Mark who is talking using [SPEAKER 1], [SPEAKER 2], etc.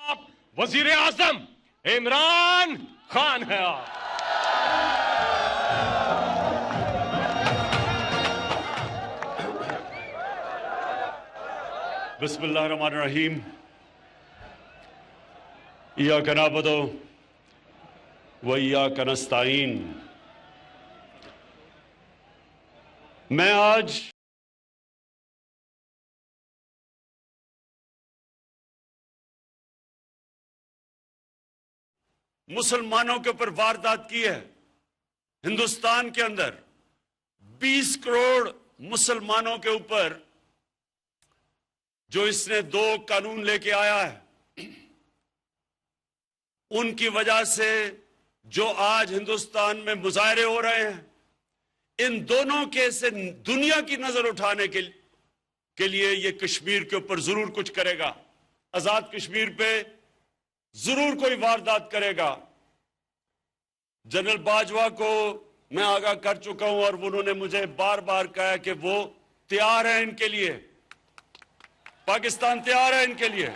[SPEAKER 1] आप वजीर आजम इमरान खान है। आप बिस्मिल्लाहिर्रहमानिर्रहीम। इय्याका नअबुदु व इय्याका नस्तईन। मैं आज मुसलमानों के ऊपर वारदात की है। हिंदुस्तान के अंदर 20 करोड़ मुसलमानों के ऊपर जो इसने 2 कानून लेके आया है, उनकी वजह से जो आज हिंदुस्तान में मुजाहरे हो रहे हैं, इन दोनों के से दुनिया की नजर उठाने के लिए ये कश्मीर के ऊपर जरूर कुछ करेगा। आजाद कश्मीर पे जरूर कोई वारदात करेगा। जनरल बाजवा को मैं आगाह कर चुका हूं और उन्होंने मुझे बार बार कहा कि वो तैयार है इनके लिए, पाकिस्तान तैयार है इनके लिए।